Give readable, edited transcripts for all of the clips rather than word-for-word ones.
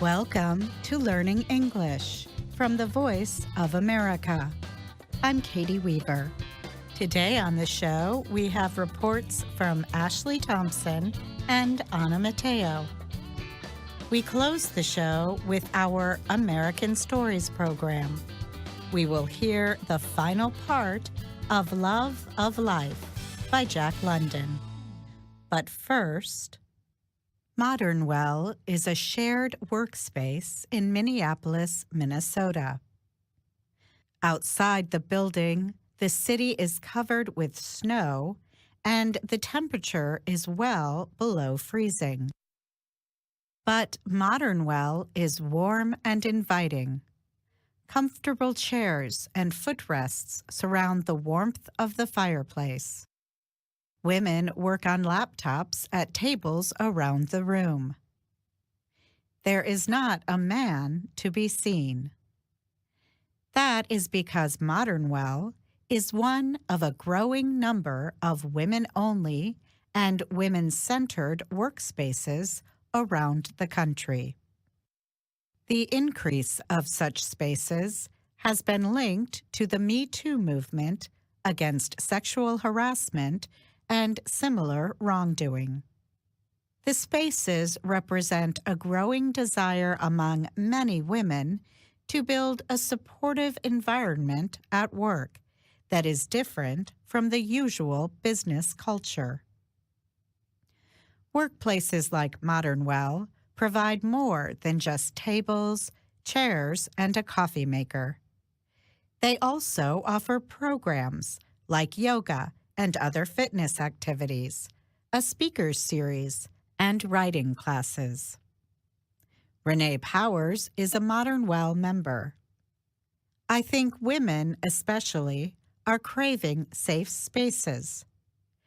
Welcome to Learning English from the Voice of America. I'm Katie Weaver. Today on the show, we have reports from Ashley Thompson and Anna Mateo. We close the show with our American Stories program. We will hear the final part of Love of Life by Jack London. But first, Modern Well is a shared workspace in Minneapolis, Minnesota. Outside the building, the city is covered with snow, and the temperature is well below freezing. But Modern Well is warm and inviting. Comfortable chairs and footrests surround the warmth of the fireplace. Women work on laptops at tables around the room. There is not a man to be seen. That is because Modern Well is one of a growing number of women-only and women-centered workspaces around the country. The increase of such spaces has been linked to the Me Too movement against sexual harassment and similar wrongdoing. The spaces represent a growing desire among many women to build a supportive environment at work that is different from the usual business culture. Workplaces like Modern Well provide more than just tables, chairs, and a coffee maker. They also offer programs like yoga and other fitness activities, a speakers series, and writing classes. Renee Powers is a Modern Well member. I think women especially are craving safe spaces.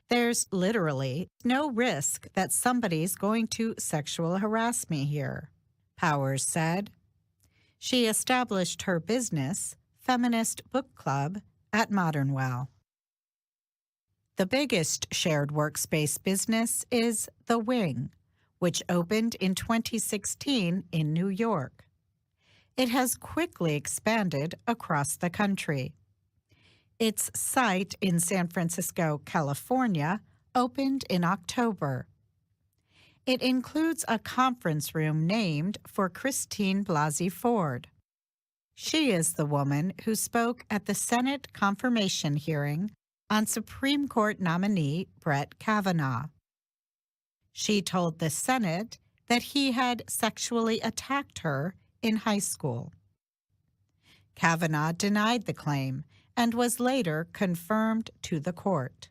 There's literally no risk that somebody's going to sexual harass me here, Powers said. She established her business, Feminist Book Club, at Modern Well. The biggest shared workspace business is The Wing, which opened in 2016 in New York. It has quickly expanded across the country. Its site in San Francisco, California, opened in October. It includes a conference room named for Christine Blasey Ford. She is the woman who spoke at the Senate confirmation hearing on Supreme Court nominee Brett Kavanaugh. She told the Senate that he had sexually attacked her in high school. Kavanaugh denied the claim and was later confirmed to the court.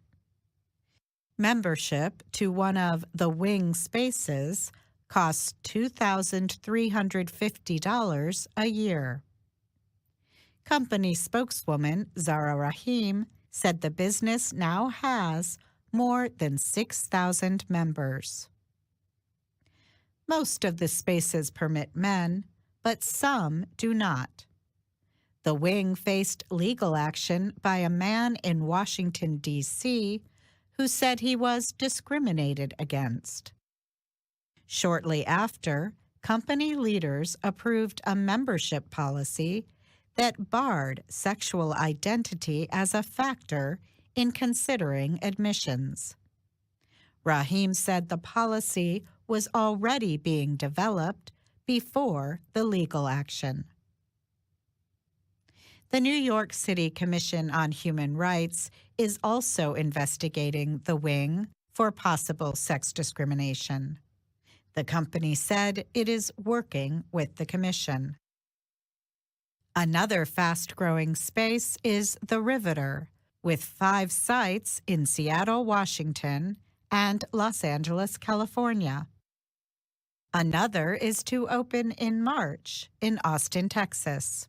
Membership to one of the Wing spaces costs $2,350 a year. Company spokeswoman Zara Rahim said the business now has more than 6,000 members. Most of the spaces permit men, but some do not. The Wing faced legal action by a man in Washington, D.C., who said he was discriminated against. Shortly after, company leaders approved a membership policy that barred sexual identity as a factor in considering admissions. Rahim said the policy was already being developed before the legal action. The New York City Commission on Human Rights is also investigating The Wing for possible sex discrimination. The company said it is working with the commission. Another fast-growing space is The Riveter, with 5 sites in Seattle, Washington, and Los Angeles, California. Another is to open in March in Austin, Texas.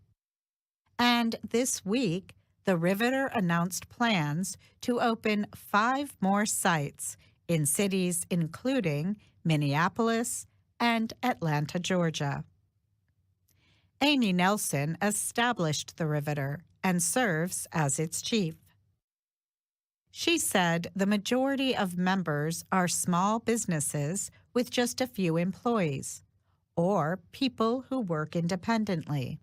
And this week, The Riveter announced plans to open 5 more sites in cities including Minneapolis and Atlanta, Georgia. Amy Nelson established The Riveter and serves as its chief. She said the majority of members are small businesses with just a few employees, or people who work independently.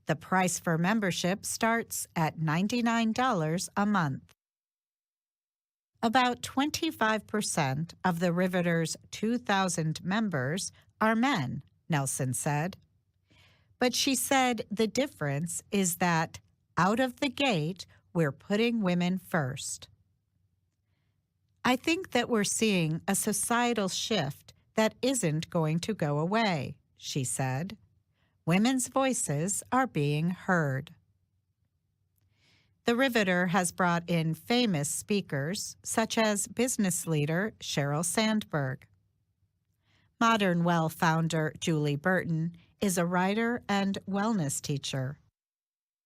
The price for membership starts at $99 a month. About 25% of the Riveter's 2,000 members are men, Nelson said. But she said the difference is that out of the gate, we're putting women first. I think that we're seeing a societal shift that isn't going to go away, she said. Women's voices are being heard. The Riveter has brought in famous speakers, such as business leader Sheryl Sandberg. Modern Well founder Julie Burton is a writer and wellness teacher.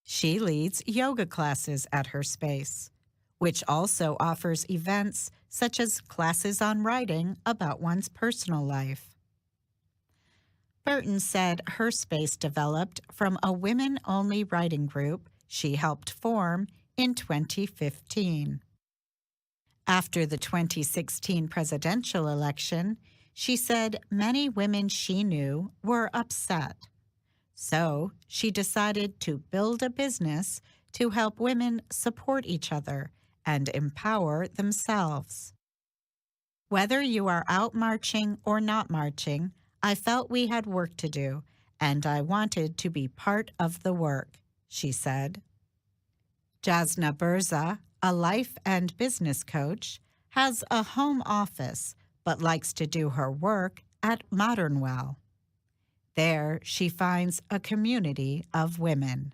She leads yoga classes at her space, which also offers events such as classes on writing about one's personal life. Burton said her space developed from a women-only writing group she helped form in 2015. After the 2016 presidential election, she said many women she knew were upset. So she decided to build a business to help women support each other and empower themselves. Whether you are out marching or not marching, I felt we had work to do, and I wanted to be part of the work, she said. Jasna Burza, a life and business coach, has a home office but likes to do her work at Modern Well. There, she finds a community of women.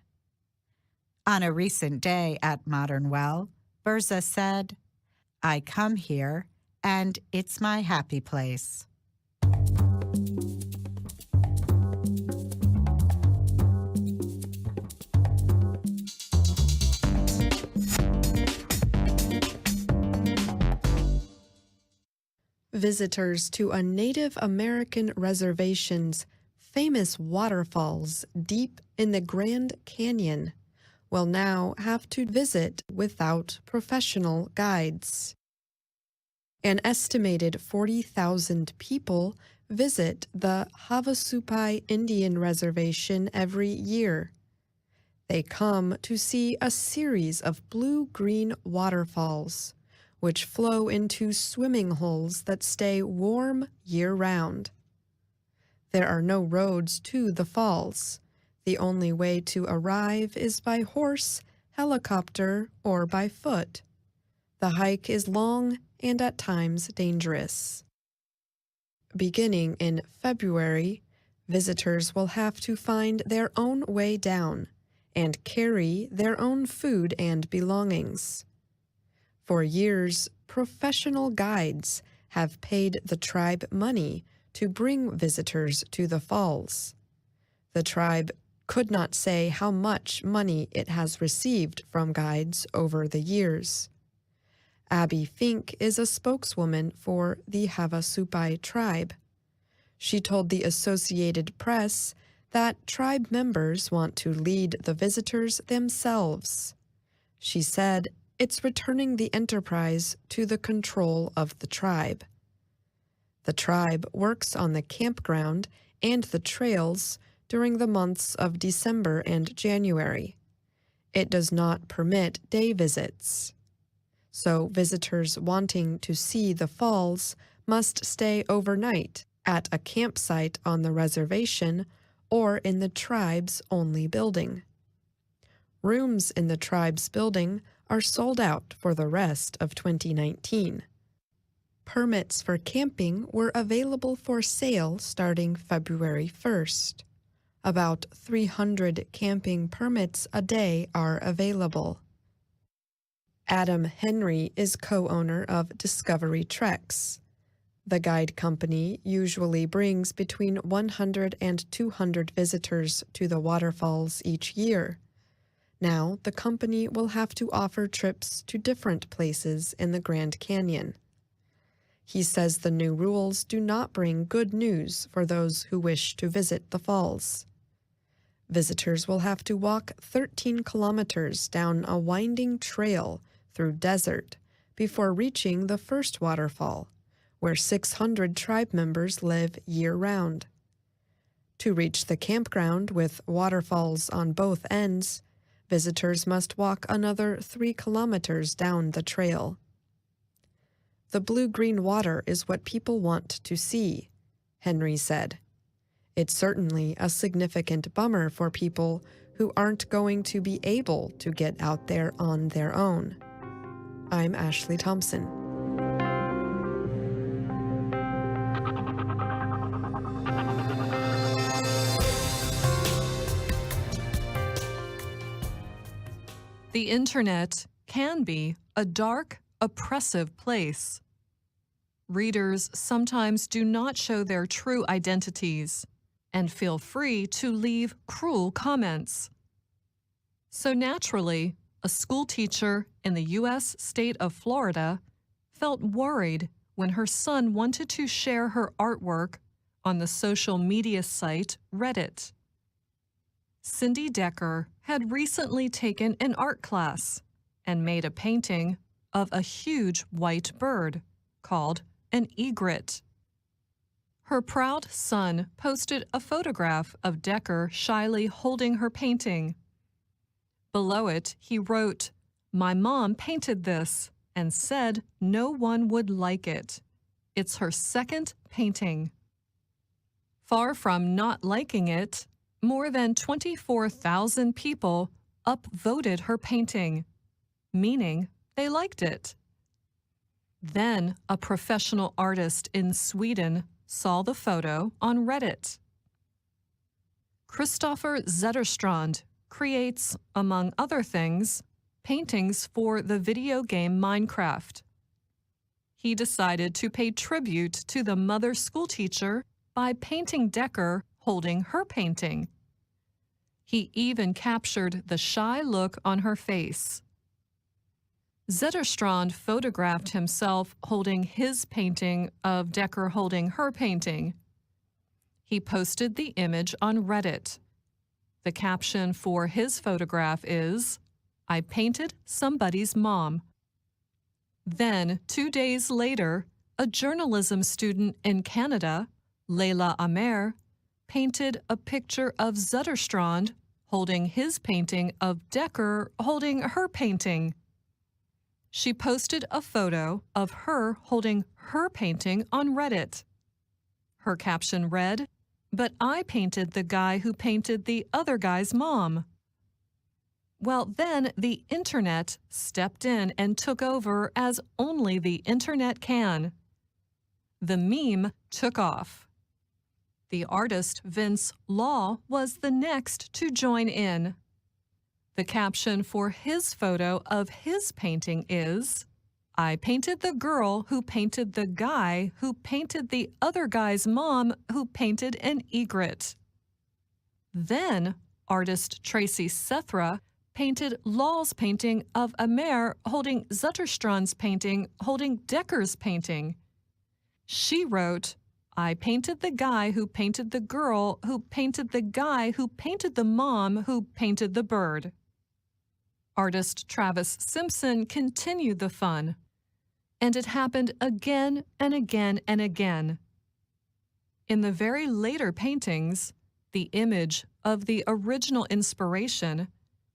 On a recent day at Modern Well, Burza said, "I come here, and it's my happy place." Visitors to a Native American reservation's famous waterfalls deep in the Grand Canyon will now have to visit without professional guides. An estimated 40,000 people visit the Havasupai Indian Reservation every year. They come to see a series of blue-green waterfalls, which flow into swimming holes that stay warm year-round. There are no roads to the falls. The only way to arrive is by horse, helicopter, or by foot. The hike is long and at times dangerous. Beginning in February, visitors will have to find their own way down and carry their own food and belongings. For years, professional guides have paid the tribe money to bring visitors to the falls. The tribe could not say how much money it has received from guides over the years. Abby Fink is a spokeswoman for the Havasupai tribe. She told the Associated Press that tribe members want to lead the visitors themselves. She said, "It's returning the enterprise to the control of the tribe." The tribe works on the campground and the trails during the months of December and January. It does not permit day visits. So visitors wanting to see the falls must stay overnight at a campsite on the reservation or in the tribe's only building. Rooms in the tribe's building are sold out for the rest of 2019. Permits for camping were available for sale starting February 1st. About 300 camping permits a day are available. Adam Henry is co-owner of Discovery Treks. The guide company usually brings between 100 and 200 visitors to the waterfalls each year. Now, the company will have to offer trips to different places in the Grand Canyon. He says the new rules do not bring good news for those who wish to visit the falls. Visitors will have to walk 13 kilometers down a winding trail through desert before reaching the first waterfall, where 600 tribe members live year-round. To reach the campground with waterfalls on both ends, visitors must walk another 3 kilometers down the trail. The blue-green water is what people want to see, Henry said. It's certainly a significant bummer for people who aren't going to be able to get out there on their own. I'm Ashley Thompson. The internet can be a dark, oppressive place. Readers sometimes do not show their true identities and feel free to leave cruel comments. So naturally, a school teacher in the U.S. state of Florida felt worried when her son wanted to share her artwork on the social media site Reddit. Cindy Decker had recently taken an art class and made a painting of a huge white bird called an egret. Her proud son posted a photograph of Decker shyly holding her painting. Below it, he wrote, "My mom painted this and said no one would like it. It's her second painting." Far from not liking it, more than 24,000 people upvoted her painting, meaning they liked it. Then a professional artist in Sweden saw the photo on Reddit. Christopher Zetterstrand creates, among other things, paintings for the video game Minecraft. He decided to pay tribute to the mother schoolteacher by painting Decker holding her painting. He even captured the shy look on her face. Zetterstrand photographed himself holding his painting of Decker holding her painting. He posted the image on Reddit. The caption for his photograph is, "I painted somebody's mom." Then, 2 days later, a journalism student in Canada, Leila Amer, painted a picture of Zetterstrand holding his painting of Decker holding her painting. She posted a photo of her holding her painting on Reddit. Her caption read, "But I painted the guy who painted the other guy's mom." Well, then the internet stepped in and took over as only the internet can. The meme took off. The artist Vince Law was the next to join in. The caption for his photo of his painting is, "I painted the girl who painted the guy who painted the other guy's mom who painted an egret." Then artist Tracy Sethra painted Law's painting of Amer holding Zetterstrand's painting holding Decker's painting. She wrote, "I painted the guy who painted the girl who painted the guy who painted the mom who painted the bird." Artist Travis Simpson continued the fun, and it happened again and again and again. In the very later paintings, the image of the original inspiration,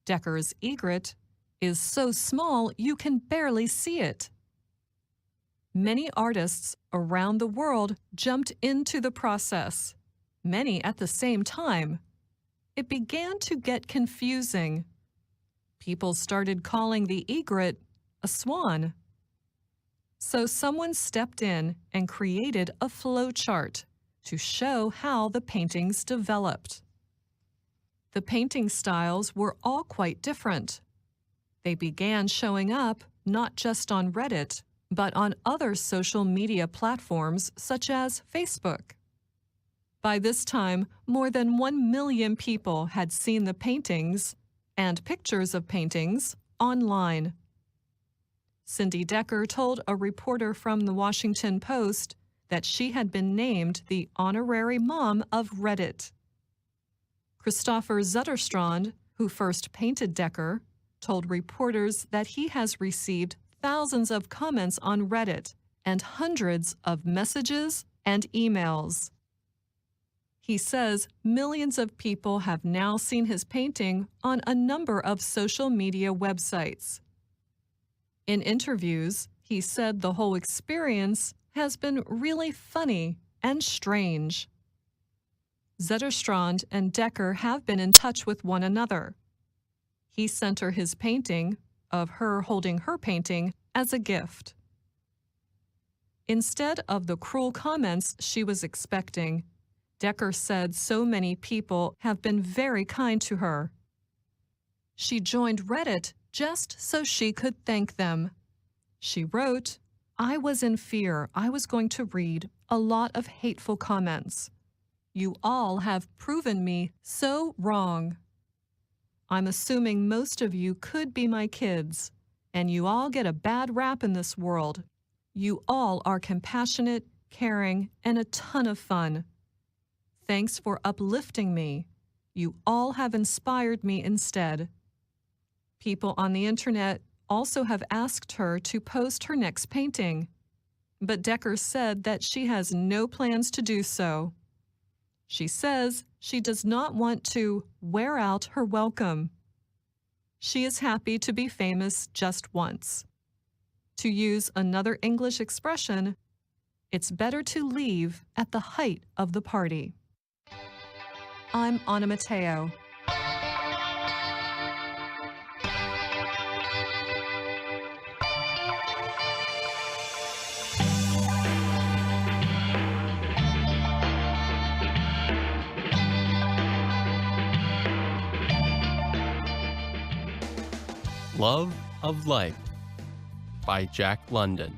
Decker's egret, is so small you can barely see it. Many artists around the world jumped into the process, many at the same time. It began to get confusing. People started calling the egret a swan. So someone stepped in and created a flow chart to show how the paintings developed. The painting styles were all quite different. They began showing up not just on Reddit, but on other social media platforms such as Facebook. By this time, more than 1 million people had seen the paintings and pictures of paintings online. Cindy Decker told a reporter from the Washington Post that she had been named the honorary mom of Reddit. Christopher Zetterstrand, who first painted Decker, told reporters that he has received thousands of comments on Reddit and hundreds of messages and emails. He says millions of people have now seen his painting on a number of social media websites. In interviews, he said the whole experience has been really funny and strange. Zetterstrand and Decker have been in touch with one another. He sent her his painting of her holding her painting as a gift. Instead of the cruel comments she was expecting, Decker said so many people have been very kind to her. She joined Reddit just so she could thank them. She wrote, "I was in fear I was going to read a lot of hateful comments. You all have proven me so wrong. I'm assuming most of you could be my kids, and you all get a bad rap in this world. You all are compassionate, caring, and a ton of fun. Thanks for uplifting me. You all have inspired me instead." People on the internet also have asked her to post her next painting, but Decker said that she has no plans to do so. She says she does not want to wear out her welcome. She is happy to be famous just once. To use another English expression, it's better to leave at the height of the party. I'm Anna Mateo. Love of Life by Jack London,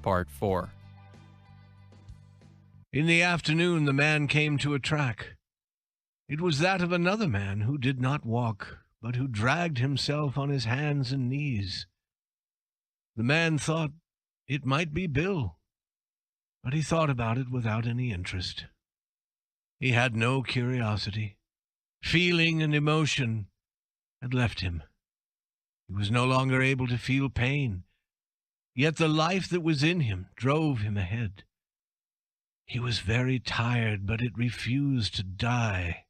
Part 4. In the afternoon the man came to a track. It was that of another man who did not walk, but who dragged himself on his hands and knees. The man thought it might be Bill, but he thought about it without any interest. He had no curiosity. Feeling and emotion had left him. He was no longer able to feel pain, yet the life that was in him drove him ahead. He was very tired, but it refused to die.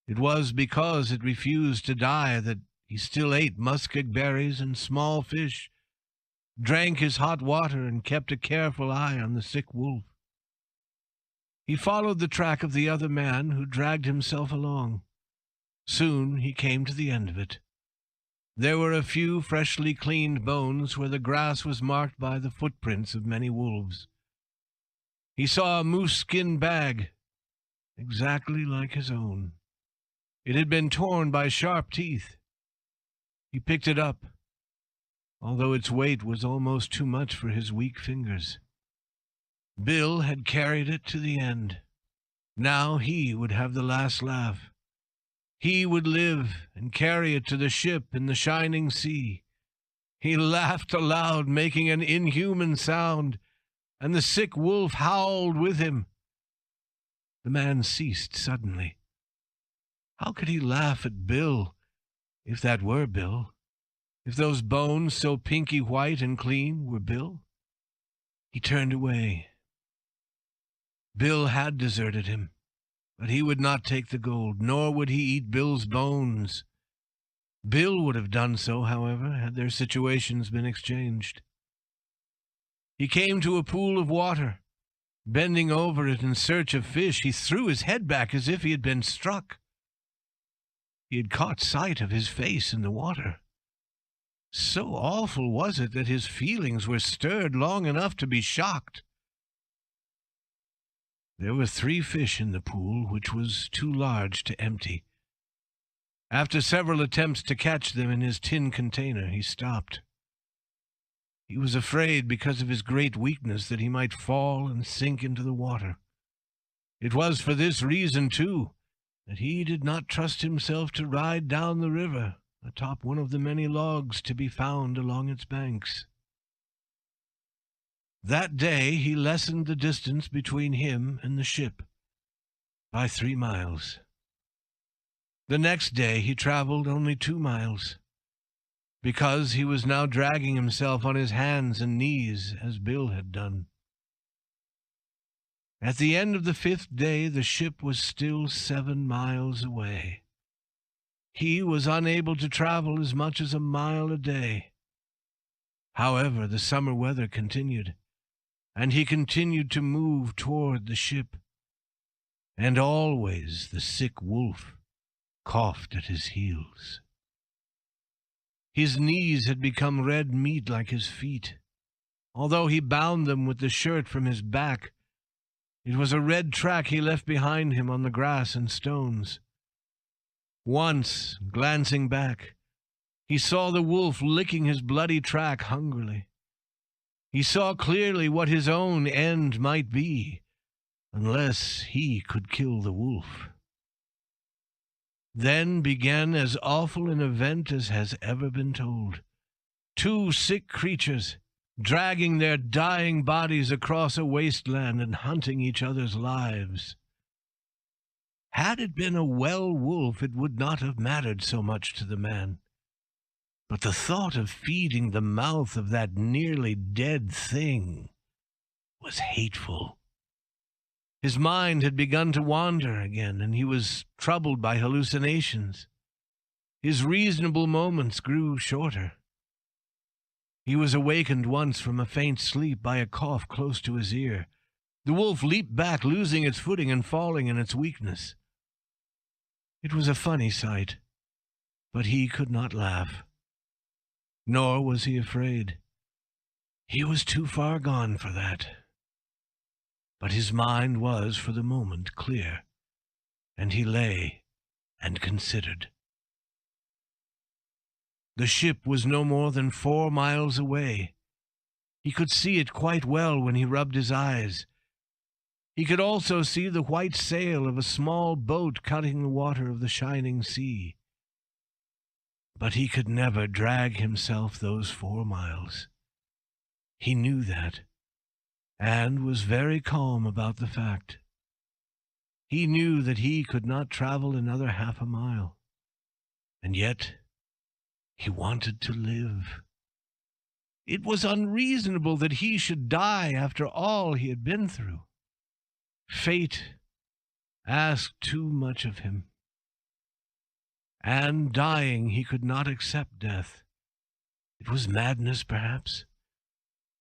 It was because it refused to die that he still ate muskeg berries and small fish, drank his hot water, and kept a careful eye on the sick wolf. He followed the track of the other man, who dragged himself along. Soon he came to the end of it. There were a few freshly cleaned bones where the grass was marked by the footprints of many wolves. He saw a moose skin bag, exactly like his own. It had been torn by sharp teeth. He picked it up, although its weight was almost too much for his weak fingers. Bill had carried it to the end. Now he would have the last laugh. He would live and carry it to the ship in the shining sea. He laughed aloud, making an inhuman sound, and the sick wolf howled with him. The man ceased suddenly. How could he laugh at Bill, if that were Bill? If those bones, so pinky white and clean, were Bill? He turned away. Bill had deserted him, but he would not take the gold, nor would he eat Bill's bones. Bill would have done so, however, had their situations been exchanged. He came to a pool of water. Bending over it in search of fish, he threw his head back as if he had been struck. He had caught sight of his face in the water. So awful was it that his feelings were stirred long enough to be shocked. There were 3 fish in the pool, which was too large to empty. After several attempts to catch them in his tin container, he stopped. He was afraid, because of his great weakness, that he might fall and sink into the water. It was for this reason, too, that he did not trust himself to ride down the river atop one of the many logs to be found along its banks. That day he lessened the distance between him and the ship by 3 miles. The next day he traveled only 2 miles, because he was now dragging himself on his hands and knees as Bill had done. At the end of the 5th day, the ship was still 7 miles away. He was unable to travel as much as a mile a day. However, the summer weather continued, and he continued to move toward the ship. And always the sick wolf coughed at his heels. His knees had become red meat like his feet. Although he bound them with the shirt from his back, it was a red track he left behind him on the grass and stones. Once, glancing back, he saw the wolf licking his bloody track hungrily. He saw clearly what his own end might be, unless he could kill the wolf. Then began as awful an event as has ever been told. 2 sick creatures, dragging their dying bodies across a wasteland and hunting each other's lives. Had it been a well wolf, it would not have mattered so much to the man. But the thought of feeding the mouth of that nearly dead thing was hateful. His mind had begun to wander again, and he was troubled by hallucinations. His reasonable moments grew shorter. He was awakened once from a faint sleep by a cough close to his ear. The wolf leaped back, losing its footing and falling in its weakness. It was a funny sight, but he could not laugh. Nor was he afraid. He was too far gone for that. But his mind was, for the moment, clear, and he lay and considered. The ship was no more than 4 miles away. He could see it quite well when he rubbed his eyes. He could also see the white sail of a small boat cutting the water of the shining sea. But he could never drag himself those 4 miles. He knew that, and was very calm about the fact. He knew that he could not travel another half a mile, and yet he wanted to live. It was unreasonable that he should die after all he had been through. Fate asked too much of him. And dying, he could not accept death. It was madness, perhaps,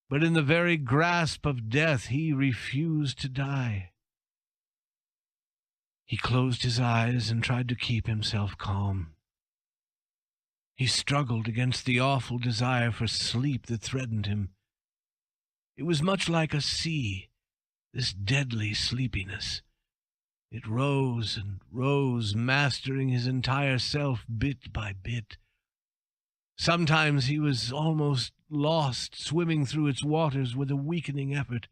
but in the very grasp of death he refused to die. He closed his eyes and tried to keep himself calm. He struggled against the awful desire for sleep that threatened him. It was much like a sea, this deadly sleepiness. It rose and rose, mastering his entire self bit by bit. Sometimes he was almost lost, swimming through its waters with a weakening effort.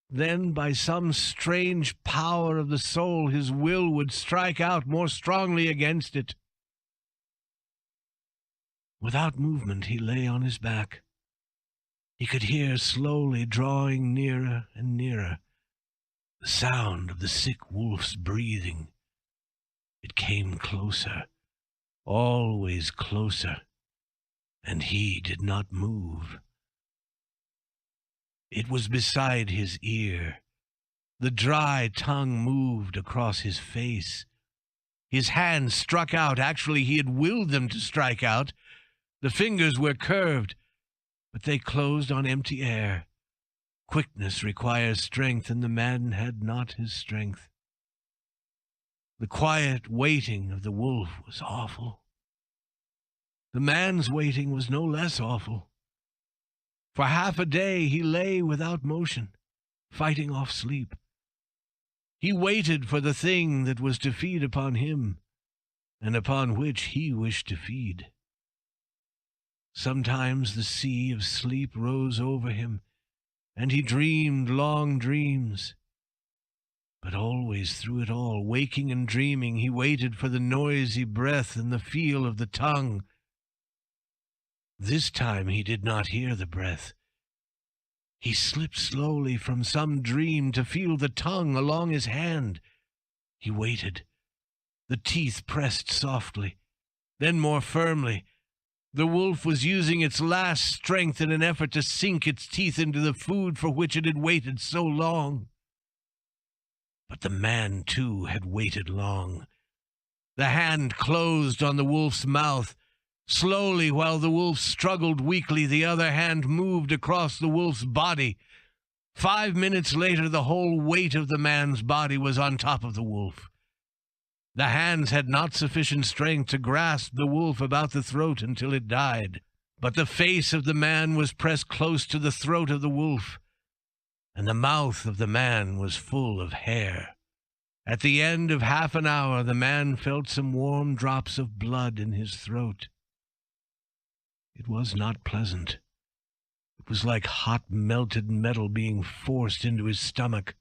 Then, by some strange power of the soul, his will would strike out more strongly against it. Without movement, he lay on his back. He could hear slowly drawing nearer and nearer the sound of the sick wolf's breathing. It came closer, always closer, and he did not move. It was beside his ear. The dry tongue moved across his face. His hands struck out. Actually, he had willed them to strike out. The fingers were curved, but they closed on empty air. Quickness requires strength, and the man had not his strength. The quiet waiting of the wolf was awful. The man's waiting was no less awful. For half a day he lay without motion, fighting off sleep. He waited for the thing that was to feed upon him, and upon which he wished to feed. Sometimes the sea of sleep rose over him, and he dreamed long dreams. But always through it all, waking and dreaming, he waited for the noisy breath and the feel of the tongue. This time he did not hear the breath. He slipped slowly from some dream to feel the tongue along his hand. He waited. The teeth pressed softly, then more firmly. The wolf was using its last strength in an effort to sink its teeth into the food for which it had waited so long. But the man, too, had waited long. The hand closed on the wolf's mouth. Slowly, while the wolf struggled weakly, the other hand moved across the wolf's body. 5 minutes later, the whole weight of the man's body was on top of the wolf. The hands had not sufficient strength to grasp the wolf about the throat until it died, but the face of the man was pressed close to the throat of the wolf, and the mouth of the man was full of hair. At the end of half an hour, the man felt some warm drops of blood in his throat. It was not pleasant. It was like hot melted metal being forced into his stomach,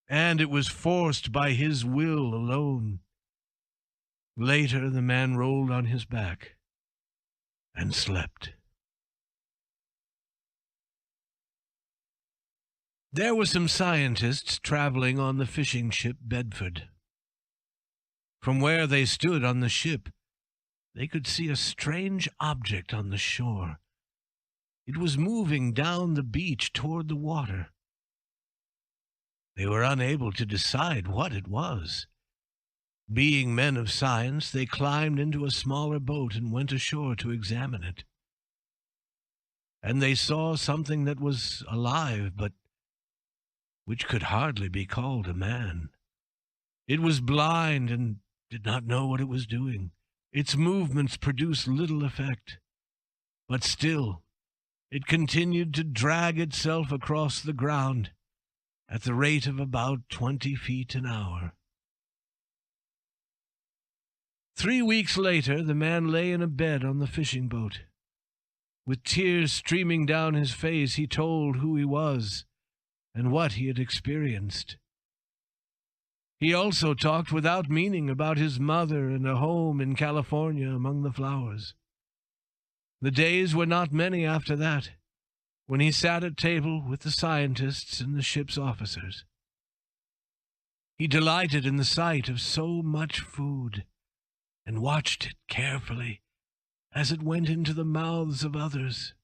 and it was forced by his will alone. Later, the man rolled on his back and slept. There were some scientists traveling on the fishing ship Bedford. From where they stood on the ship, they could see a strange object on the shore. It was moving down the beach toward the water. They were unable to decide what it was. Being men of science, they climbed into a smaller boat and went ashore to examine it. And they saw something that was alive, but which could hardly be called a man. It was blind and did not know what it was doing. Its movements produced little effect, but still it continued to drag itself across the ground at the rate of about 20 feet an hour. 3 weeks later, the man lay in a bed on the fishing boat. With tears streaming down his face, he told who he was and what he had experienced. He also talked without meaning about his mother and a home in California among the flowers. The days were not many after that, when he sat at table with the scientists and the ship's officers. He delighted in the sight of so much food, and watched it carefully as it went into the mouths of others.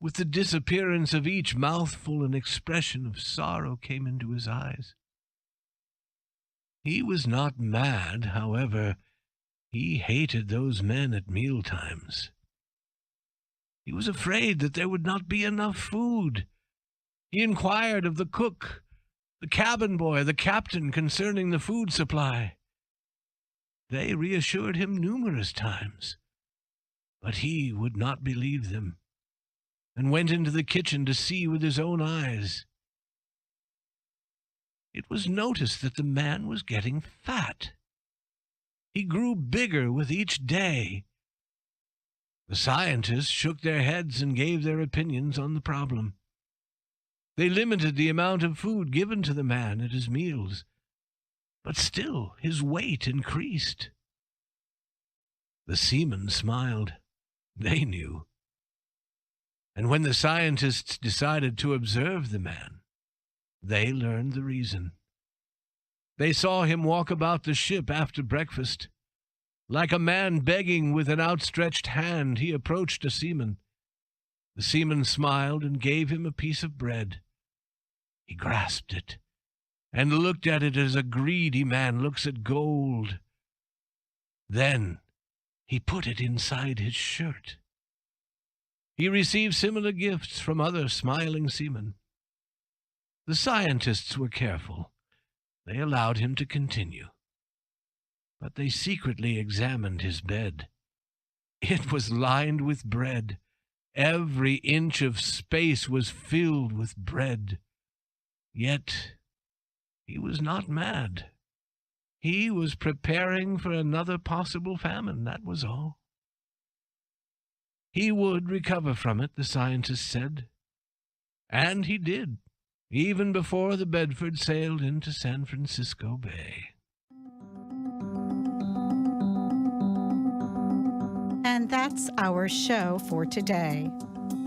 With the disappearance of each mouthful, an expression of sorrow came into his eyes. He was not mad, however. He hated those men at mealtimes. He was afraid that there would not be enough food. He inquired of the cook, the cabin boy, the captain concerning the food supply. They reassured him numerous times, but he would not believe them, and went into the kitchen to see with his own eyes. It was noticed that the man was getting fat. He grew bigger with each day. The scientists shook their heads and gave their opinions on the problem. They limited the amount of food given to the man at his meals, but still his weight increased. The seamen smiled. They knew. And when the scientists decided to observe the man, they learned the reason. They saw him walk about the ship after breakfast. Like a man begging with an outstretched hand, he approached a seaman. The seaman smiled and gave him a piece of bread. He grasped it and looked at it as a greedy man looks at gold. Then he put it inside his shirt. He received similar gifts from other smiling seamen. The scientists were careful. They allowed him to continue. But they secretly examined his bed. It was lined with bread. Every inch of space was filled with bread. Yet he was not mad. He was preparing for another possible famine, that was all. He would recover from it, the scientists said. And he did, even before the Bedford sailed into San Francisco Bay. And that's our show for today.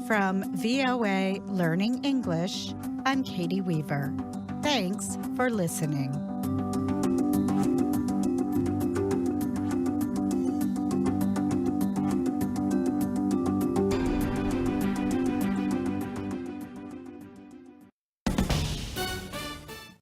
From VOA Learning English, I'm Katie Weaver. Thanks for listening.